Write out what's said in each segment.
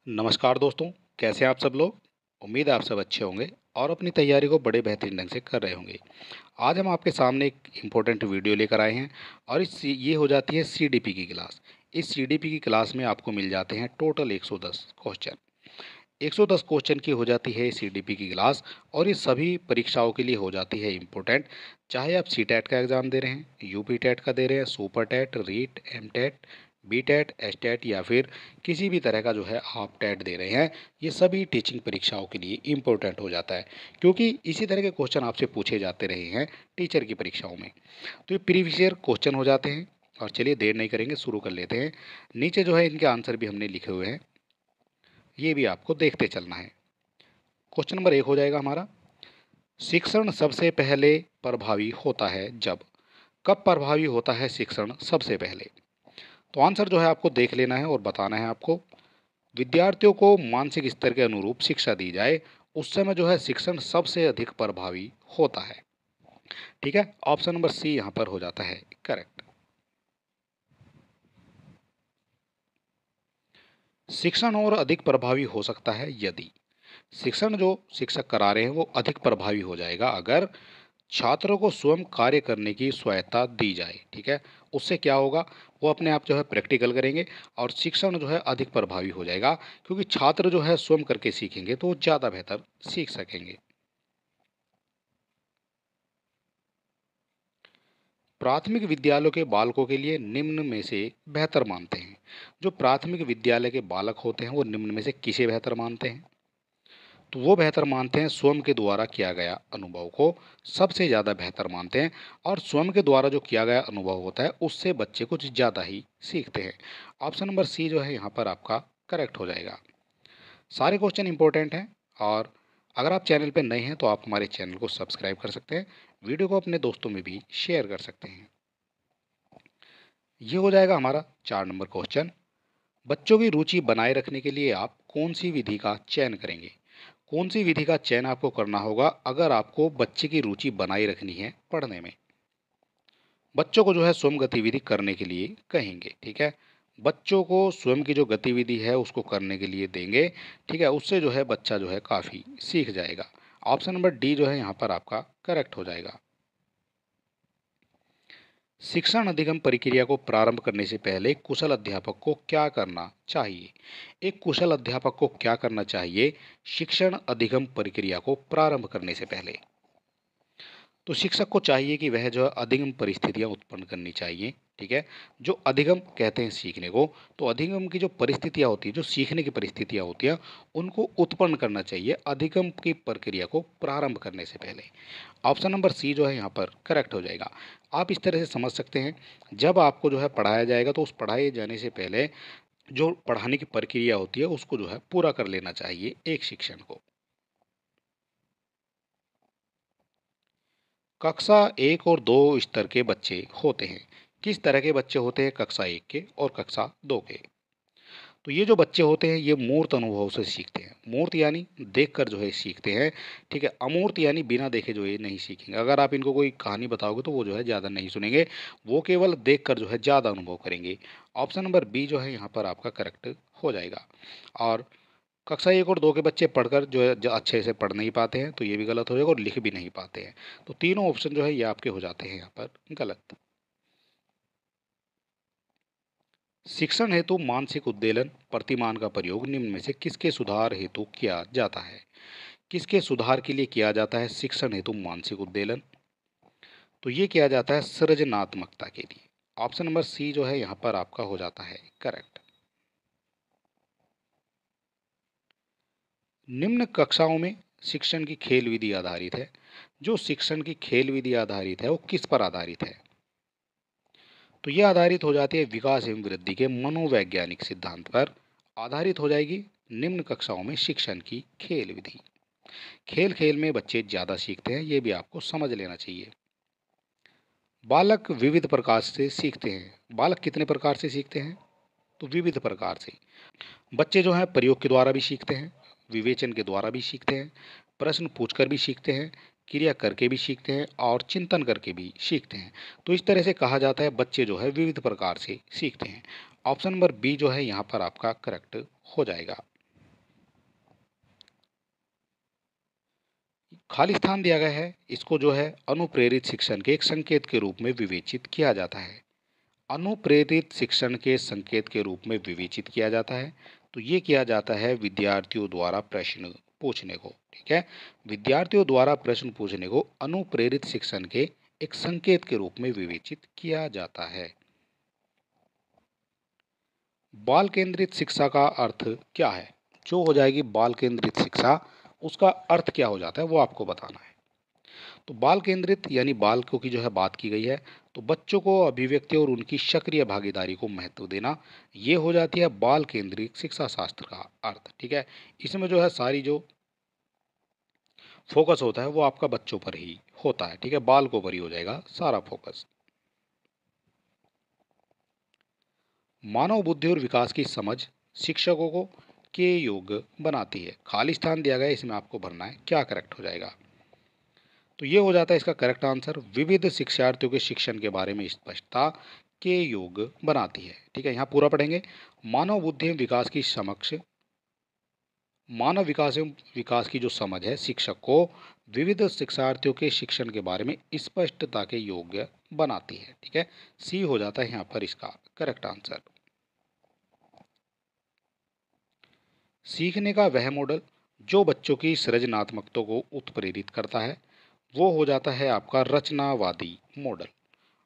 नमस्कार दोस्तों, कैसे हैं आप सब लोग। उम्मीद है आप सब अच्छे होंगे और अपनी तैयारी को बड़े बेहतरीन ढंग से कर रहे होंगे। आज हम आपके सामने एक इम्पोर्टेंट वीडियो लेकर आए हैं और ये हो जाती है सीडीपी की क्लास। इस सीडीपी की क्लास में आपको मिल जाते हैं टोटल 110 क्वेश्चन। 110 क्वेश्चन की हो जाती है सीडीपी की क्लास और ये सभी परीक्षाओं के लिए हो जाती है इम्पोर्टेंट। चाहे आप सी टेट का एग्ज़ाम दे रहे हैं, यूपी टेट का दे रहे हैं, super TET, REET, M TET, B TET, S TET या फिर किसी भी तरह का जो है आप टेट दे रहे हैं, ये सभी टीचिंग परीक्षाओं के लिए इम्पोर्टेंट हो जाता है क्योंकि इसी तरह के क्वेश्चन आपसे पूछे जाते रहे हैं टीचर की परीक्षाओं में। तो ये प्रीवियस ईयर क्वेश्चन हो जाते हैं। और चलिए देर नहीं करेंगे, शुरू कर लेते हैं। नीचे जो है इनके आंसर भी हमने लिखे हुए हैं, ये भी आपको देखते चलना है। क्वेश्चन नंबर 1 हो जाएगा हमारा, शिक्षण सबसे पहले प्रभावी होता है जब। कब प्रभावी होता है शिक्षण सबसे पहले। तो आंसर जो है आपको देख लेना है और बताना है आपको। विद्यार्थियों को मानसिक स्तर के अनुरूप शिक्षा दी जाए, उस समय जो है शिक्षण सबसे अधिक प्रभावी होता है। ठीक है, ऑप्शन नंबर सी यहाँ पर हो जाता है करेक्ट। शिक्षण और अधिक प्रभावी हो सकता है यदि शिक्षण जो शिक्षक करा रहे हैं वो अधिक प्रभावी हो जाएगा अगर छात्रों को स्वयं कार्य करने की स्वायत्ता दी जाए। ठीक है, उससे क्या होगा, वो अपने आप जो है प्रैक्टिकल करेंगे और शिक्षण जो है अधिक प्रभावी हो जाएगा क्योंकि छात्र जो है स्वयं करके सीखेंगे तो वो ज़्यादा बेहतर सीख सकेंगे। प्राथमिक विद्यालयों के बालकों के लिए निम्न में से बेहतर मानते हैं। जो प्राथमिक विद्यालय के बालक होते हैं वो निम्न में से किसे बेहतर मानते हैं। तो वो बेहतर मानते हैं स्वयं के द्वारा किया गया अनुभव को सबसे ज़्यादा बेहतर मानते हैं। और स्वयं के द्वारा जो किया गया अनुभव होता है उससे बच्चे कुछ ज़्यादा ही सीखते हैं। ऑप्शन नंबर सी जो है यहाँ पर आपका करेक्ट हो जाएगा। सारे क्वेश्चन इंपॉर्टेंट हैं और अगर आप चैनल पर नए हैं तो आप हमारे चैनल को सब्सक्राइब कर सकते हैं, वीडियो को अपने दोस्तों में भी शेयर कर सकते हैं। ये हो जाएगा हमारा 4 नंबर क्वेश्चन, बच्चों की रुचि बनाए रखने के लिए आप कौन सी विधि का चयन करेंगे। कौन सी विधि का चयन आपको करना होगा अगर आपको बच्चे की रुचि बनाए रखनी है पढ़ने में। बच्चों को जो है स्वयं गतिविधि करने के लिए कहेंगे। ठीक है, बच्चों को स्वयं की जो गतिविधि है उसको करने के लिए देंगे। ठीक है, उससे जो है बच्चा जो है काफ़ी सीख जाएगा। ऑप्शन नंबर डी जो है यहाँ पर आपका करेक्ट हो जाएगा। शिक्षण अधिगम प्रक्रिया को प्रारंभ करने से पहले कुशल अध्यापक को क्या करना चाहिए। एक कुशल अध्यापक को क्या करना चाहिए शिक्षण अधिगम प्रक्रिया को प्रारंभ करने से पहले। तो शिक्षक को चाहिए कि वह जो है अधिगम परिस्थितियां उत्पन्न करनी चाहिए। ठीक है, जो अधिगम कहते हैं सीखने को, तो अधिगम की जो परिस्थितियां होती है, जो सीखने की परिस्थितियां होती हैं, उनको उत्पन्न करना चाहिए अधिगम की प्रक्रिया को प्रारंभ करने से पहले। ऑप्शन नंबर सी जो है यहाँ पर करेक्ट हो जाएगा। आप इस तरह से समझ सकते हैं, जब आपको जो है पढ़ाया जाएगा तो उस पढ़ाए जाने से पहले जो पढ़ाने की प्रक्रिया होती है उसको जो है पूरा कर लेना चाहिए एक शिक्षण को। कक्षा 1 और 2 स्तर के बच्चे होते हैं। किस तरह के बच्चे होते हैं कक्षा 1 के और कक्षा 2 के। तो ये जो बच्चे होते हैं ये मूर्त अनुभव से सीखते हैं। मूर्त यानी देखकर जो है सीखते हैं। ठीक है, अमूर्त यानी बिना देखे जो है नहीं सीखेंगे। अगर आप इनको कोई कहानी बताओगे तो वो जो है ज़्यादा नहीं सुनेंगे, वो केवल देखकर जो है ज़्यादा अनुभव करेंगे। ऑप्शन नंबर बी जो है यहाँ पर आपका करेक्ट हो जाएगा। और कक्षा 1 और 2 के बच्चे पढ़कर जो है अच्छे से पढ़ नहीं पाते हैं, तो ये भी गलत हो जाएगा और लिख भी नहीं पाते हैं। तो तीनों ऑप्शन जो है ये आपके हो जाते हैं यहाँ पर गलत। शिक्षण हेतु मानसिक उद्वेलन प्रतिमान का प्रयोग निम्न में से किसके सुधार हेतु किया जाता है। किसके सुधार के लिए किया जाता है शिक्षण हेतु मानसिक उद्वेलन। तो ये किया जाता है सृजनात्मकता के लिए। ऑप्शन नंबर सी जो है यहाँ पर आपका हो जाता है करेक्ट। निम्न कक्षाओं में शिक्षण की खेल विधि आधारित है। जो शिक्षण की खेल विधि आधारित है वो किस पर आधारित है। तो ये आधारित हो जाती है विकास एवं वृद्धि के मनोवैज्ञानिक सिद्धांत पर आधारित हो जाएगी निम्न कक्षाओं में शिक्षण की खेल विधि। खेल खेल में बच्चे ज़्यादा सीखते हैं, ये भी आपको समझ लेना चाहिए। बालक विविध प्रकार से सीखते हैं। बालक कितने प्रकार से सीखते हैं, तो विविध प्रकार से। बच्चे जो हैं प्रयोग के द्वारा भी सीखते हैं, विवेचन के द्वारा भी सीखते हैं, प्रश्न पूछकर भी सीखते हैं, क्रिया करके भी सीखते हैं और चिंतन करके भी सीखते हैं। तो इस तरह से कहा जाता है बच्चे जो है विविध प्रकार से सीखते हैं। ऑप्शन नंबर बी जो है यहाँ पर आपका करेक्ट हो जाएगा। खाली स्थान दिया गया है, इसको जो है अनुप्रेरित शिक्षण के एक संकेत के रूप में विवेचित किया जाता है। अनुप्रेरित शिक्षण के संकेत के रूप में विवेचित किया जाता है। तो ये किया जाता है विद्यार्थियों द्वारा प्रश्न पूछने को। ठीक है, विद्यार्थियों द्वारा प्रश्न पूछने को अनुप्रेरित शिक्षण के एक संकेत के रूप में विवेचित किया जाता है। बाल केंद्रित शिक्षा का अर्थ क्या है? जो हो जाएगी बाल केंद्रित शिक्षा, उसका अर्थ क्या हो जाता है वो आपको बताना है। तो बाल केंद्रित यानी बालकों की जो है बात की गई है, तो बच्चों को अभिव्यक्ति और उनकी सक्रिय भागीदारी को महत्व देना, ये हो जाती है बाल केंद्रित शिक्षा शास्त्र का अर्थ। ठीक है, इसमें जो है सारी जो फोकस होता है वो आपका बच्चों पर ही होता है। ठीक है, बालकों पर ही हो जाएगा सारा फोकस। मानव बुद्धि और विकास की समझ शिक्षकों को के योग्य बनाती है। खाली स्थान दिया गया है, इसमें आपको भरना है क्या करेक्ट हो जाएगा। तो ये हो जाता है इसका करेक्ट आंसर, विविध शिक्षार्थियों के शिक्षण के बारे में स्पष्टता के योग्य बनाती है। ठीक है, यहाँ पूरा पढ़ेंगे। मानव बुद्धि एवं विकास की समक्ष मानव विकास एवं विकास की जो समझ है शिक्षक को विविध शिक्षार्थियों के शिक्षण के बारे में स्पष्टता के योग्य बनाती है। ठीक है, सी हो जाता है यहाँ पर इसका करेक्ट आंसर। सीखने का वह मॉडल जो बच्चों की सृजनात्मकता को उत्प्रेरित करता है, वो हो जाता है आपका रचनावादी मॉडल।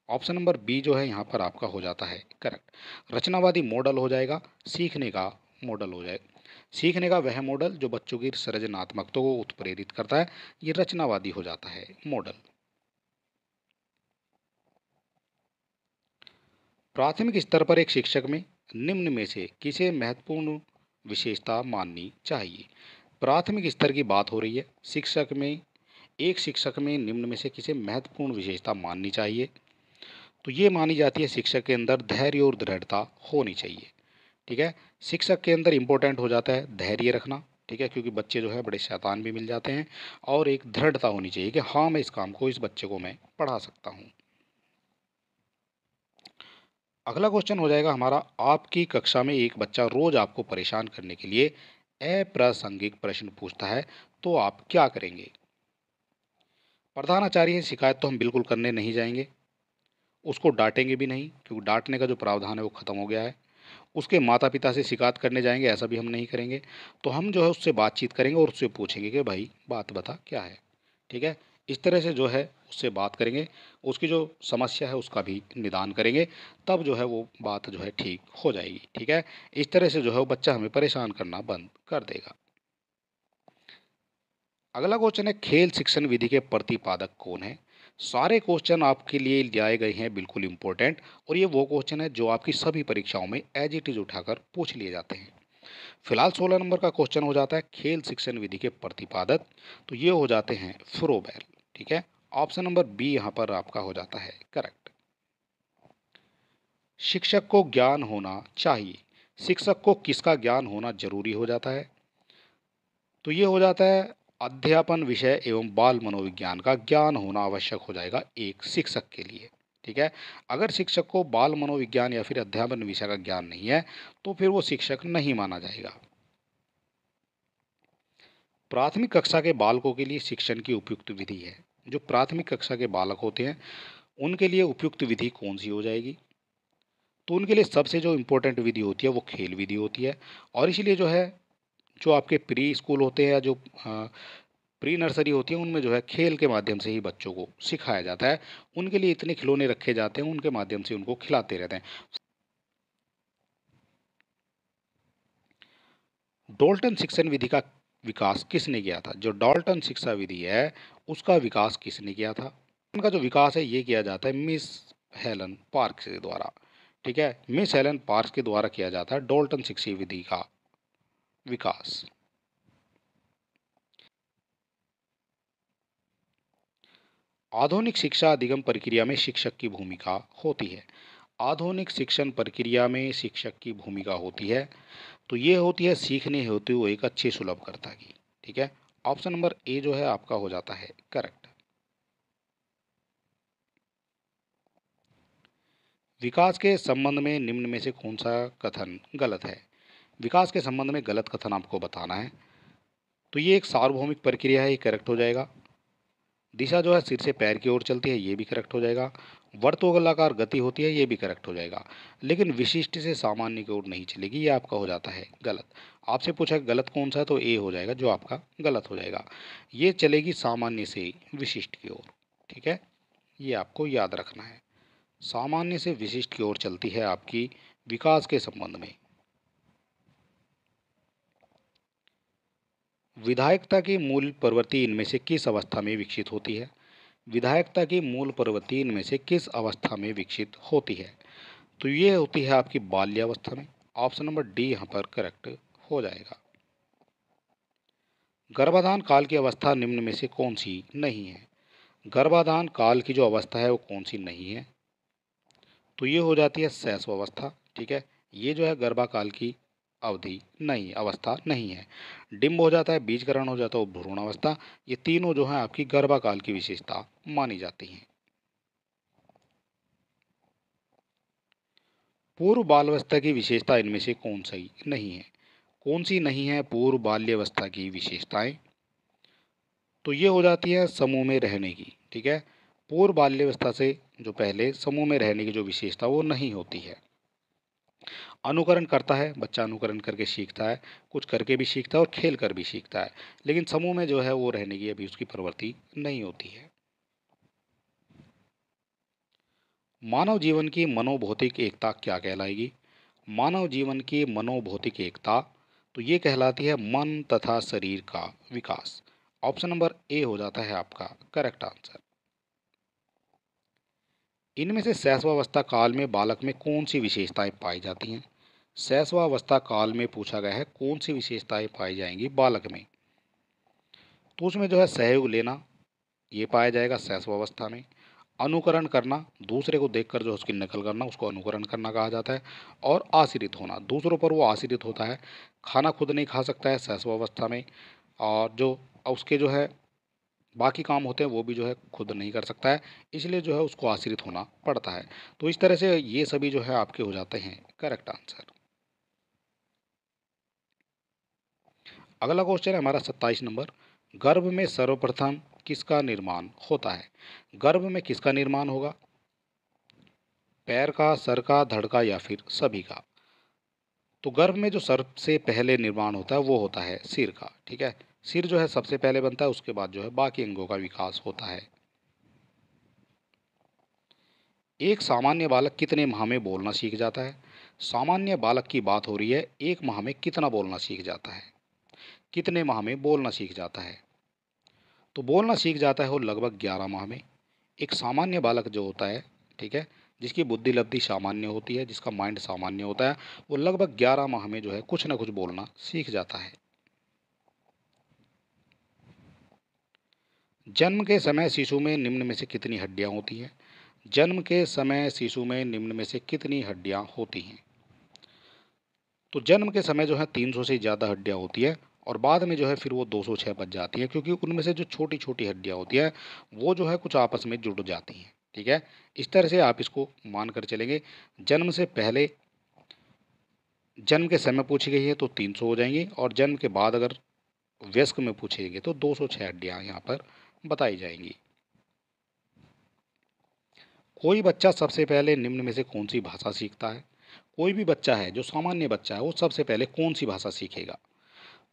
ऑप्शन नंबर बी जो है यहाँ पर आपका हो जाता है करेक्ट। रचनावादी मॉडल हो जाएगा, सीखने का मॉडल हो जाए। सीखने का वह मॉडल जो बच्चों की सृजनात्मकता को उत्प्रेरित करता है, ये रचनावादी हो जाता है मॉडल। प्राथमिक स्तर पर एक शिक्षक में निम्न में से किसे महत्वपूर्ण विशेषता माननी चाहिए? प्राथमिक स्तर की बात हो रही है, शिक्षक में एक शिक्षक में निम्न में से किसे महत्वपूर्ण विशेषता माननी चाहिए? तो ये मानी जाती है शिक्षक के अंदर धैर्य और दृढ़ता होनी चाहिए। ठीक है, शिक्षक के अंदर इंपॉर्टेंट हो जाता है धैर्य रखना। ठीक है, क्योंकि बच्चे जो है बड़े शैतान भी मिल जाते हैं, और एक दृढ़ता होनी चाहिए कि हाँ मैं इस काम को इस बच्चे को मैं पढ़ा सकता हूँ। अगला क्वेश्चन हो जाएगा हमारा, आपकी कक्षा में एक बच्चा रोज आपको परेशान करने के लिए अप्रासंगिक प्रश्न पूछता है, तो आप क्या करेंगे? प्रधानाचार्य से शिकायत तो हम बिल्कुल करने नहीं जाएंगे, उसको डांटेंगे भी नहीं क्योंकि डांटने का जो प्रावधान है वो खत्म हो गया है। उसके माता पिता से शिकायत करने जाएंगे, ऐसा भी हम नहीं करेंगे। तो हम जो है उससे बातचीत करेंगे और उससे पूछेंगे कि भाई बात बता क्या है। ठीक है, इस तरह से जो है उससे बात करेंगे, उसकी जो समस्या है उसका भी निदान करेंगे, तब जो है वो बात जो है ठीक हो जाएगी। ठीक है, इस तरह से जो है वो बच्चा हमें परेशान करना बंद कर देगा। अगला क्वेश्चन है, खेल शिक्षण विधि के प्रतिपादक कौन है? सारे क्वेश्चन आपके लिए लाए गए हैं बिल्कुल इंपॉर्टेंट, और ये वो क्वेश्चन है जो आपकी सभी परीक्षाओं में एज इट इज उठाकर पूछ लिए जाते हैं। फिलहाल 16 नंबर का क्वेश्चन हो जाता है खेल शिक्षण विधि के प्रतिपादक, तो ये हो जाते हैं फ्रोबेल। ठीक है, ऑप्शन नंबर बी यहाँ पर आपका हो जाता है करेक्ट। शिक्षक को ज्ञान होना चाहिए, शिक्षक को किसका ज्ञान होना जरूरी हो जाता है? तो ये हो जाता है अध्यापन विषय एवं बाल मनोविज्ञान का ज्ञान होना आवश्यक हो जाएगा एक शिक्षक के लिए। ठीक है, अगर शिक्षक को बाल मनोविज्ञान या फिर अध्यापन विषय का ज्ञान नहीं है, तो फिर वो शिक्षक नहीं माना जाएगा। प्राथमिक कक्षा के बालकों के लिए शिक्षण की उपयुक्त विधि है, जो प्राथमिक कक्षा के बालक होते हैं उनके लिए उपयुक्त विधि कौन सी हो जाएगी? तो उनके लिए सबसे जो इम्पोर्टेंट विधि होती है वो खेल विधि होती है। और इसीलिए जो है जो आपके प्री स्कूल होते हैं या जो प्री नर्सरी होती है, उनमें जो है खेल के माध्यम से ही बच्चों को सिखाया जाता है। उनके लिए इतने खिलौने रखे जाते हैं, उनके माध्यम से उनको खिलाते रहते हैं। डॉल्टन शिक्षण विधि का विकास किसने किया था? जो डॉल्टन शिक्षा विधि है उसका विकास किसने किया था? उनका जो विकास है ये किया जाता है मिस हेलन पार्क्स के द्वारा। ठीक है, मिस हेलन पार्क्स के द्वारा किया जाता है डॉल्टन शिक्षा विधि का विकास। आधुनिक शिक्षा अधिगम प्रक्रिया में शिक्षक की भूमिका होती है। आधुनिक शिक्षण प्रक्रिया में शिक्षक की भूमिका होती है, तो ये होती है सीखने हेतु वो एक अच्छी सुलभकर्ता की। ठीक है, ऑप्शन नंबर ए जो है आपका हो जाता है करेक्ट। विकास के संबंध में निम्न में से कौन सा कथन गलत है? विकास के संबंध में गलत कथन आपको बताना है। तो ये एक सार्वभौमिक प्रक्रिया है, ये करेक्ट हो जाएगा। दिशा जो है सिर से पैर की ओर चलती है, ये भी करेक्ट हो जाएगा। वर्तुलाकार गति होती है, ये भी करेक्ट हो जाएगा। लेकिन विशिष्ट से सामान्य की ओर नहीं चलेगी, ये आपका हो जाता है गलत। आपसे पूछा गलत कौन सा है, तो ए हो जाएगा जो आपका गलत हो जाएगा। ये चलेगी सामान्य से विशिष्ट की ओर। ठीक है, ये आपको याद रखना है। सामान्य से विशिष्ट की ओर चलती है आपकी विकास के संबंध में। विधायकता की मूल प्रवृत्ति इनमें से किस अवस्था में विकसित होती है? विधायकता की मूल प्रवृत्ति इनमें से किस अवस्था में विकसित होती है? तो ये होती है आपकी बाल्यावस्था में। ऑप्शन नंबर डी यहाँ पर करेक्ट हो जाएगा। गर्भाधान काल की अवस्था निम्न में से कौन सी नहीं है? गर्भाधान काल की जो अवस्था है वो कौन सी नहीं है? तो ये हो जाती है शैशवावस्था। ठीक है, ये जो है गर्भाकाल की अवधि नहीं, अवस्था नहीं है। डिम्ब हो जाता है, बीजकरण हो जाता है, भ्रूणावस्था। ये तीनों जो है आपकी गर्भाकाल की विशेषता मानी जाती हैं। पूर्व बाल्यावस्था की विशेषता इनमें से कौन सी नहीं है? कौन सी नहीं है पूर्व बाल्यावस्था की विशेषताएं? तो ये हो जाती है समूह में रहने की। ठीक है, पूर्व बाल्यावस्था से जो पहले समूह में रहने की जो विशेषता वो नहीं होती है। अनुकरण करता है बच्चा, अनुकरण करके सीखता है, कुछ करके भी सीखता है और खेल कर भी सीखता है, लेकिन समूह में जो है वो रहने की अभी उसकी प्रवृत्ति नहीं होती है। मानव जीवन की मनोभौतिक एकता क्या कहलाएगी? मानव जीवन की मनोभौतिक एकता तो ये कहलाती है मन तथा शरीर का विकास। ऑप्शन नंबर ए हो जाता है आपका करेक्ट आंसर। इनमें से शैशवावस्था काल में बालक में कौन सी विशेषताएं पाई जाती हैं? शैशवावस्था काल में पूछा गया है कौन सी विशेषताएं पाई जाएंगी बालक में। तो उसमें जो है सहयोग लेना ये पाया जाएगा शैशवावस्था में। अनुकरण करना, दूसरे को देखकर जो उसकी नकल करना, उसको अनुकरण करना कहा जाता है। और आश्रित होना, दूसरों पर वो आश्रित होता है, खाना खुद नहीं खा सकता है शैशवावस्था में। और जो उसके जो है बाकी काम होते हैं वो भी जो है खुद नहीं कर सकता है, इसलिए जो है उसको आश्रित होना पड़ता है। तो इस तरह से ये सभी जो है आपके हो जाते हैं करेक्ट आंसर। अगला क्वेश्चन है हमारा 27 नंबर। गर्भ में सर्वप्रथम किसका निर्माण होता है? गर्भ में किसका निर्माण होगा? पैर का, सर का, धड़ का या फिर सभी का? तो गर्भ में जो सबसे पहले निर्माण होता है वो होता है सिर का। ठीक है, सिर जो है सबसे पहले बनता है, उसके बाद जो है बाकी अंगों का विकास होता है। एक सामान्य बालक कितने माह में बोलना सीख जाता है? सामान्य बालक की बात हो रही है, एक माह में कितना बोलना सीख जाता है? कितने माह में बोलना सीख जाता है? तो बोलना सीख जाता है वो लगभग 11 माह में। एक सामान्य बालक जो होता है, ठीक है, जिसकी बुद्धि लब्धि सामान्य होती है, जिसका माइंड सामान्य होता है, वो लगभग 11 माह में जो है कुछ ना कुछ बोलना सीख जाता है। जन्म के समय शिशु में निम्न में से कितनी हड्डियां होती हैं? जन्म के समय शिशु में निम्न में से कितनी हड्डियां होती हैं? तो जन्म के समय जो है 300 से ज़्यादा हड्डियां होती है, और बाद में जो है फिर वो 206 बच जाती हैं, क्योंकि उनमें से जो छोटी छोटी हड्डियां होती है वो जो है कुछ आपस में जुड़ जाती हैं। ठीक है, इस तरह से आप इसको मान कर चलेंगे। जन्म से पहले, जन्म के समय पूछी गई है तो 300 हो जाएंगी, और जन्म के बाद अगर वयस्क में पूछेंगे तो 206 हड्डियां यहाँ पर बताई जाएंगी। कोई बच्चा सबसे पहले निम्न में से कौन सी भाषा सीखता है? कोई भी बच्चा है जो सामान्य बच्चा है वो सबसे पहले कौन सी भाषा सीखेगा?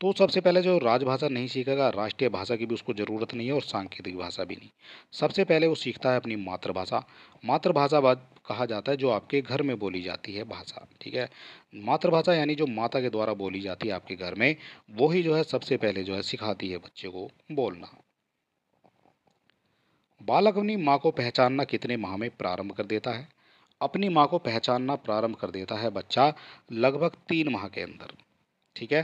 तो सबसे पहले जो राजभाषा नहीं सीखेगा, राष्ट्रीय भाषा की भी उसको ज़रूरत नहीं है और सांकेतिक भाषा भी नहीं। सबसे पहले वो सीखता है अपनी मातृभाषा। मातृभाषा बात कहा जाता है जो आपके घर में बोली जाती है भाषा। ठीक है, मातृभाषा यानी जो माता के द्वारा बोली जाती है आपके घर में, वही जो है सबसे पहले जो है सिखाती है बच्चे को बोलना। बालक अपनी माँ को पहचानना कितने माह में प्रारंभ कर देता है? अपनी माँ को पहचानना प्रारंभ कर देता है बच्चा लगभग 3 माह के अंदर। ठीक है,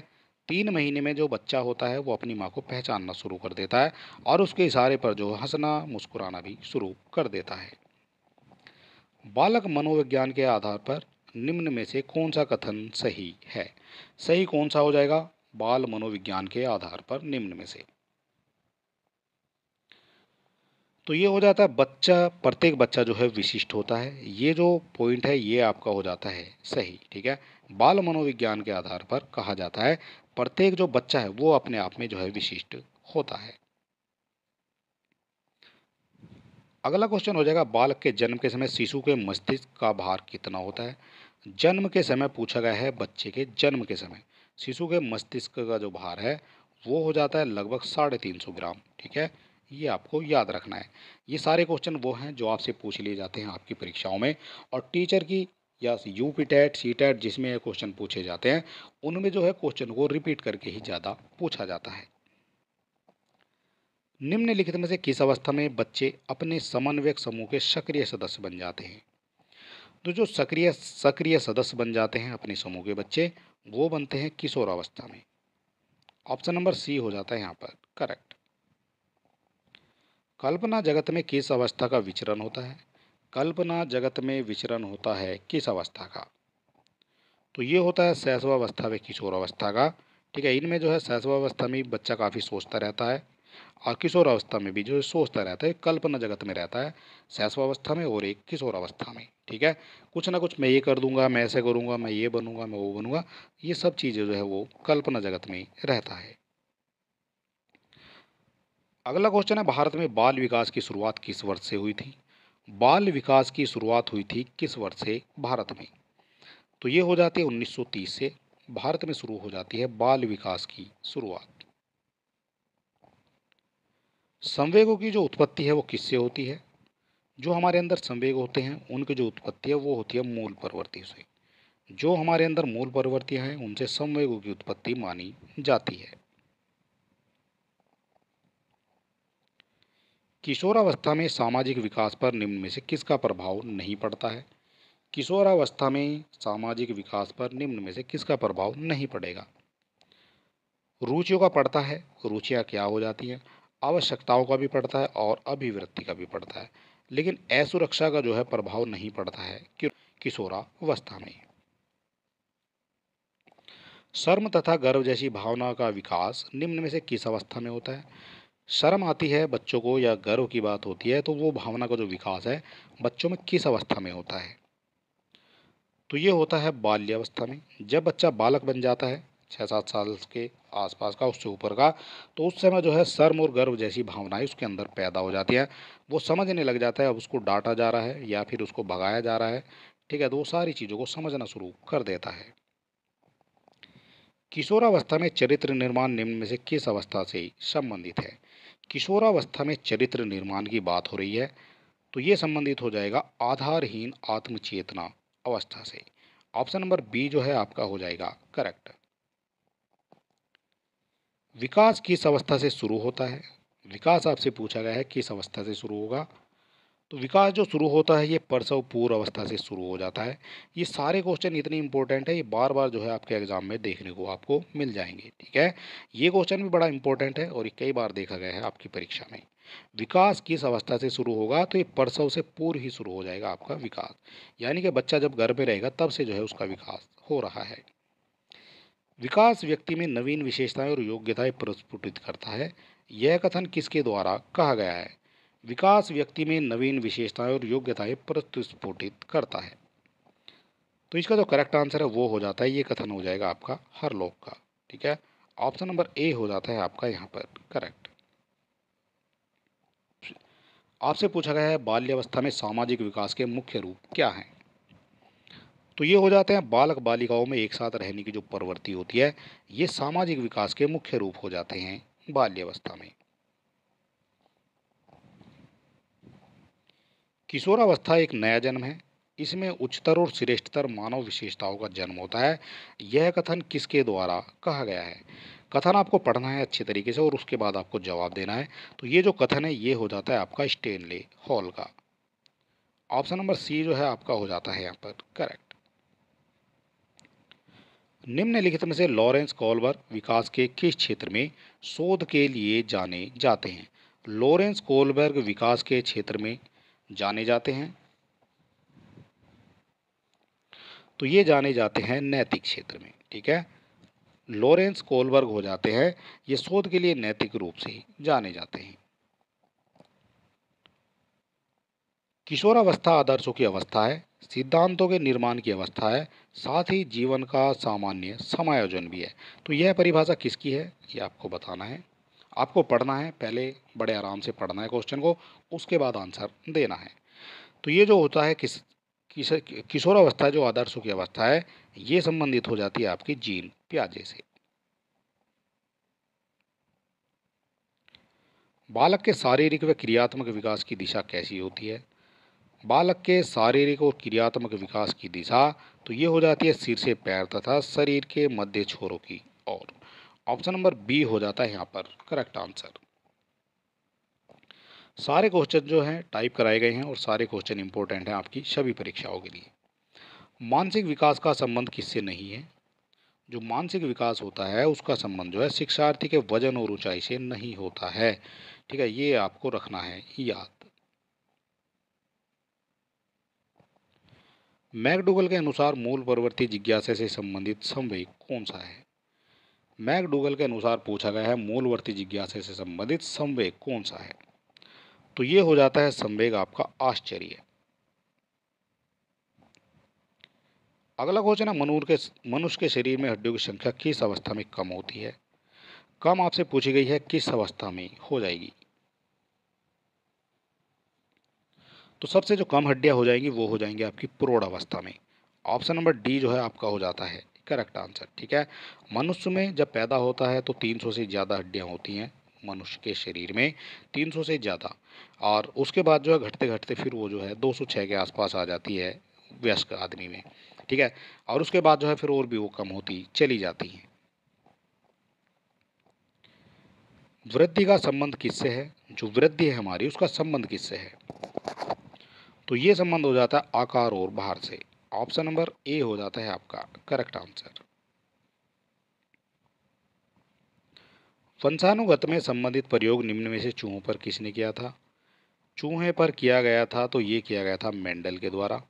3 महीने में जो बच्चा होता है वो अपनी माँ को पहचानना शुरू कर देता है, और उसके इशारे पर जो हंसना मुस्कुराना भी शुरू कर देता है। बालक मनोविज्ञान के आधार पर निम्न में से कौन सा कथन सही है? सही कौन सा हो जाएगा बाल मनोविज्ञान के आधार पर निम्न में से? तो ये हो जाता है बच्चा, प्रत्येक बच्चा जो है विशिष्ट होता है। ये जो पॉइंट है ये आपका हो जाता है सही, ठीक है। बाल मनोविज्ञान के आधार पर कहा जाता है प्रत्येक जो बच्चा है वो अपने आप में जो है विशिष्ट होता है। अगला क्वेश्चन हो जाएगा बालक के जन्म के समय शिशु के मस्तिष्क का भार कितना होता है। जन्म के समय पूछा गया है, बच्चे के जन्म के समय शिशु के मस्तिष्क का जो भार है वो हो जाता है लगभग 350 ग्राम, ठीक है। ये आपको याद रखना है। ये सारे क्वेश्चन वो हैं जो आपसे पूछ लिए जाते हैं आपकी परीक्षाओं में, और टीचर की या यूपी टेट सी टेट जिसमें ये क्वेश्चन पूछे जाते हैं उनमें जो है क्वेश्चन को रिपीट करके ही ज़्यादा पूछा जाता है। निम्नलिखित में से किस अवस्था में बच्चे अपने समन्वयक समूह के सक्रिय सदस्य बन जाते हैं। तो जो सक्रिय सक्रिय सदस्य बन जाते हैं अपने समूह के बच्चे, वो बनते हैं किशोरावस्था में। ऑप्शन नंबर सी हो जाता है यहाँ पर करेक्ट। कल्पना जगत में किस अवस्था का विचरण होता है। कल्पना जगत में विचरण होता है किस अवस्था का। तो ये होता है शैशवावस्था व किशोरावस्था का, ठीक है। इनमें जो है शैशवावस्था में बच्चा काफ़ी सोचता रहता है, और किशोरावस्था में भी जो है सोचता रहता है, कल्पना जगत में रहता है शैशवावस्था में और एक किशोरावस्था में, ठीक है। कुछ ना कुछ मैं ये कर दूंगा, मैं ऐसे करूंगा, मैं ये बनूंगा, मैं वो बनूंगा, ये सब चीज़ें जो है वो कल्पना जगत में रहता है। अगला क्वेश्चन है भारत में बाल विकास की शुरुआत किस वर्ष से हुई थी। बाल विकास की शुरुआत हुई थी किस वर्ष से भारत में। तो ये हो जाती है 1930 से भारत में शुरू हो जाती है बाल विकास की शुरुआत। संवेगों की जो उत्पत्ति है वो किससे होती है। जो हमारे अंदर संवेग होते हैं उनकी जो उत्पत्ति है वो होती है मूल प्रवृत्ति से। जो हमारे अंदर मूल प्रवृत्तियां हैं उनसे संवेगों की उत्पत्ति मानी जाती है। किशोरावस्था में सामाजिक विकास पर निम्न में से किसका प्रभाव नहीं पड़ता है। किशोरावस्था में सामाजिक विकास पर निम्न में से किसका प्रभाव नहीं पड़ेगा। रुचियों का पड़ता है, रुचियां क्या हो जाती हैं, आवश्यकताओं का भी पड़ता है और अभिवृत्ति का भी पड़ता है, लेकिन असुरक्षा का जो है प्रभाव नहीं पड़ता है किशोरावस्था में। शर्म तथा गर्व जैसी भावना का विकास निम्न में से किस अवस्था में होता है। शर्म आती है बच्चों को या गर्व की बात होती है तो वो भावना का जो विकास है बच्चों में किस अवस्था में होता है। तो ये होता है बाल्यावस्था में। जब बच्चा बालक बन जाता है 6-7 साल के आसपास का, उससे ऊपर का, तो उस समय जो है शर्म और गर्व जैसी भावनाएं उसके अंदर पैदा हो जाती हैं। वो समझने लग जाता है अब उसको डांटा जा रहा है या फिर उसको भगाया जा रहा है, ठीक है। तो वो सारी चीज़ों को समझना शुरू कर देता है। किशोरावस्था में चरित्र निर्माण निम्न में से किस अवस्था से संबंधित है। किशोरावस्था में चरित्र निर्माण की बात हो रही है तो ये संबंधित हो जाएगा आधारहीन आत्मचेतना अवस्था से। ऑप्शन नंबर बी जो है आपका हो जाएगा करेक्ट। विकास किस अवस्था से शुरू होता है। विकास आपसे पूछा गया है किस अवस्था से शुरू होगा। तो विकास जो शुरू होता है ये प्रसव पूर्व अवस्था से शुरू हो जाता है। ये सारे क्वेश्चन इतने इंपॉर्टेंट है, ये बार बार जो है आपके एग्जाम में देखने को आपको मिल जाएंगे, ठीक है। ये क्वेश्चन भी बड़ा इंपॉर्टेंट है और ये कई बार देखा गया है आपकी परीक्षा में। विकास किस अवस्था से शुरू होगा, तो ये प्रसव से पूर्व ही शुरू हो जाएगा आपका विकास, यानी कि बच्चा जब गर्भ में रहेगा तब से जो है उसका विकास हो रहा है। विकास व्यक्ति में नवीन विशेषताएं और योग्यताएं प्रस्फुटित करता है। यह कथन किसके द्वारा कहा गया है। विकास व्यक्ति में नवीन विशेषताएं और योग्यताएं प्रस्फुटित करता है। तो इसका जो करेक्ट आंसर है वो हो जाता है, ये कथन हो जाएगा आपका हरलॉक का, ठीक है। ऑप्शन नंबर ए हो जाता है आपका यहाँ पर करेक्ट। आपसे पूछा गया है बाल्यावस्था में सामाजिक विकास के मुख्य रूप क्या हैं। तो ये हो जाते हैं बालक बालिकाओं में एक साथ रहने की जो प्रवृत्ति होती है, ये सामाजिक विकास के मुख्य रूप हो जाते हैं बाल्यावस्था में। किशोरावस्था एक नया जन्म है, इसमें उच्चतर और श्रेष्ठतर मानव विशेषताओं का जन्म होता है। यह कथन किसके द्वारा कहा गया है। कथन आपको पढ़ना है अच्छे तरीके से और उसके बाद आपको जवाब देना है। तो ये जो कथन है ये हो जाता है आपका स्टेनले हॉल का। ऑप्शन नंबर सी जो है आपका हो जाता है यहाँ पर करेक्ट। निम्नलिखित में से लॉरेंस कोलबर्ग विकास के किस क्षेत्र में शोध के लिए जाने जाते हैं। लॉरेंस कोलबर्ग विकास के क्षेत्र में जाने जाते हैं, तो ये जाने जाते हैं नैतिक क्षेत्र में, ठीक है। लॉरेंस कोलबर्ग हो जाते हैं ये शोध के लिए नैतिक रूप से जाने जाते हैं। किशोरावस्था आदर्शों की अवस्था है, सिद्धांतों के निर्माण की अवस्था है, साथ ही जीवन का सामान्य समायोजन भी है। तो यह परिभाषा किसकी है ये आपको बताना है। आपको पढ़ना है, पहले बड़े आराम से पढ़ना है क्वेश्चन को, उसके बाद आंसर देना है। तो ये जो होता है किशोरावस्था जो आदर्शों की अवस्था है, ये संबंधित हो जाती है आपकी जीन पियाजे से। बालक के शारीरिक व क्रियात्मक विकास की दिशा कैसी होती है? बालक के शारीरिक और क्रियात्मक विकास की दिशा तो ये हो जाती है सिर से पैर तथा शरीर के मध्य छोरों की ओर। ऑप्शन नंबर बी हो जाता है यहाँ पर करेक्ट आंसर। सारे क्वेश्चन जो हैं टाइप कराए गए हैं और सारे क्वेश्चन इंपॉर्टेंट हैं आपकी सभी परीक्षाओं के लिए। मानसिक विकास का संबंध किससे नहीं है? जो मानसिक विकास होता है उसका संबंध जो है शिक्षार्थी के वजन और ऊंचाई से नहीं होता है। ठीक है, ये आपको रखना है याद। मैकडूगल के अनुसार मूल प्रवृत्ति जिज्ञासा से संबंधित संवेग कौन सा है? मैकडूगल के अनुसार पूछा गया है मूलवर्ती जिज्ञासा से संबंधित संवेग कौन सा है? तो ये हो जाता है संवेग आपका आश्चर्य। अगला क्वेश्चन है मनुष्य के शरीर में हड्डियों की संख्या किस अवस्था में कम होती है? कम आपसे पूछी गई है किस अवस्था में हो जाएगी? तो सबसे जो कम हड्डियां हो जाएंगी वो हो जाएंगी आपकी प्रौढ़ अवस्था में। ऑप्शन नंबर डी जो है आपका हो जाता है करेक्ट आंसर। ठीक है, मनुष्य में जब पैदा होता है तो 300 से ज़्यादा हड्डियां होती हैं मनुष्य के शरीर में, 300 से ज़्यादा। और उसके बाद जो है घटते घटते फिर वो जो है 206 के आसपास आ जाती है वयस्क आदमी में। ठीक है, और उसके बाद जो है फिर और भी वो कम होती चली जाती हैं। वृद्धि का संबंध किससे है? जो वृद्धि है हमारी उसका संबंध किससे है? तो ये संबंध हो जाता है आकार और भार से। ऑप्शन नंबर ए हो जाता है आपका करेक्ट आंसर। वंशानुगत में संबंधित प्रयोग निम्न में से चूहों पर किसने किया था? चूहे पर किया गया था तो ये किया गया था मेंडल के द्वारा।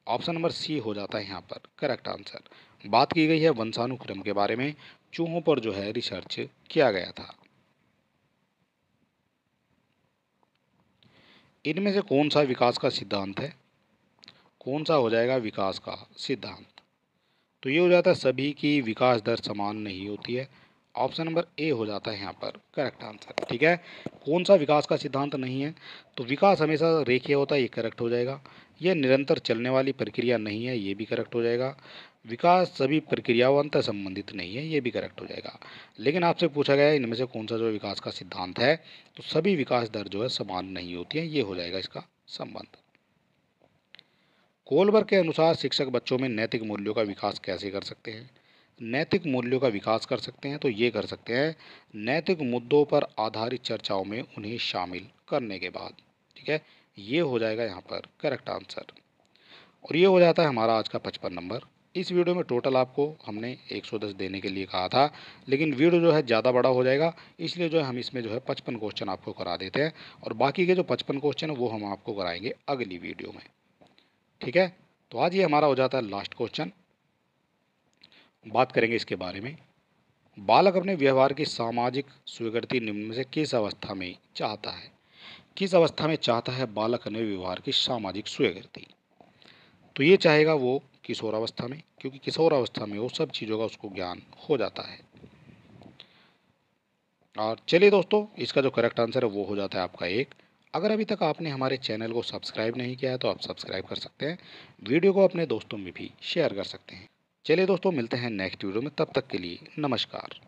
ऑप्शन नंबर सी हो जाता है यहाँ पर करेक्ट आंसर। बात की गई है वंशानुक्रम के बारे में, चूहों पर जो है रिसर्च किया गया था। इनमें से कौन सा विकास का सिद्धांत है? कौन सा हो जाएगा विकास का सिद्धांत? तो ये हो जाता है सभी की विकास दर समान नहीं होती है। ऑप्शन नंबर ए हो जाता है यहाँ पर करेक्ट आंसर। ठीक है, कौन सा विकास का सिद्धांत नहीं है? तो विकास हमेशा रेखीय होता है, ये करेक्ट हो जाएगा। यह निरंतर चलने वाली प्रक्रिया नहीं है, ये भी करेक्ट हो जाएगा। विकास सभी प्रक्रियाओं अंतर संबंधित नहीं है, ये भी करेक्ट हो जाएगा। लेकिन आपसे पूछा गया है इनमें से कौन सा जो विकास का सिद्धांत है, तो सभी विकास दर जो है समान नहीं होती है, ये हो जाएगा इसका संबंध। कोलबर के अनुसार शिक्षक बच्चों में नैतिक मूल्यों का विकास कैसे कर सकते हैं? नैतिक मूल्यों का विकास कर सकते हैं तो ये कर सकते हैं नैतिक मुद्दों पर आधारित चर्चाओं में उन्हें शामिल करने के बाद। ठीक है, ये हो जाएगा यहाँ पर करेक्ट आंसर। और ये हो जाता है हमारा आज का 55 नंबर। इस वीडियो में टोटल आपको हमने 110 देने के लिए कहा था, लेकिन वीडियो जो है ज़्यादा बड़ा हो जाएगा, इसलिए जो है हम इसमें जो है 55 क्वेश्चन आपको करा देते हैं, और बाकी के जो 55 क्वेश्चन है वो हम आपको कराएंगे अगली वीडियो में। ठीक है, तो आज ये हमारा हो जाता है लास्ट क्वेश्चन। बात करेंगे इसके बारे में। बालक अपने व्यवहार की सामाजिक स्वीकृति निम्न में से किस अवस्था में चाहता है? किस अवस्था में चाहता है बालक अपने व्यवहार की सामाजिक स्वीकृति? तो ये चाहेगा वो किशोरावस्था में, क्योंकि किशोरावस्था में वो सब चीज़ों का उसको ज्ञान हो जाता है। और चलिए दोस्तों, इसका जो करेक्ट आंसर है वो हो जाता है आपका एक। अगर अभी तक आपने हमारे चैनल को सब्सक्राइब नहीं किया है तो आप सब्सक्राइब कर सकते हैं, वीडियो को अपने दोस्तों में भी शेयर कर सकते हैं। चलिए दोस्तों, मिलते हैं नेक्स्ट वीडियो में, तब तक के लिए नमस्कार।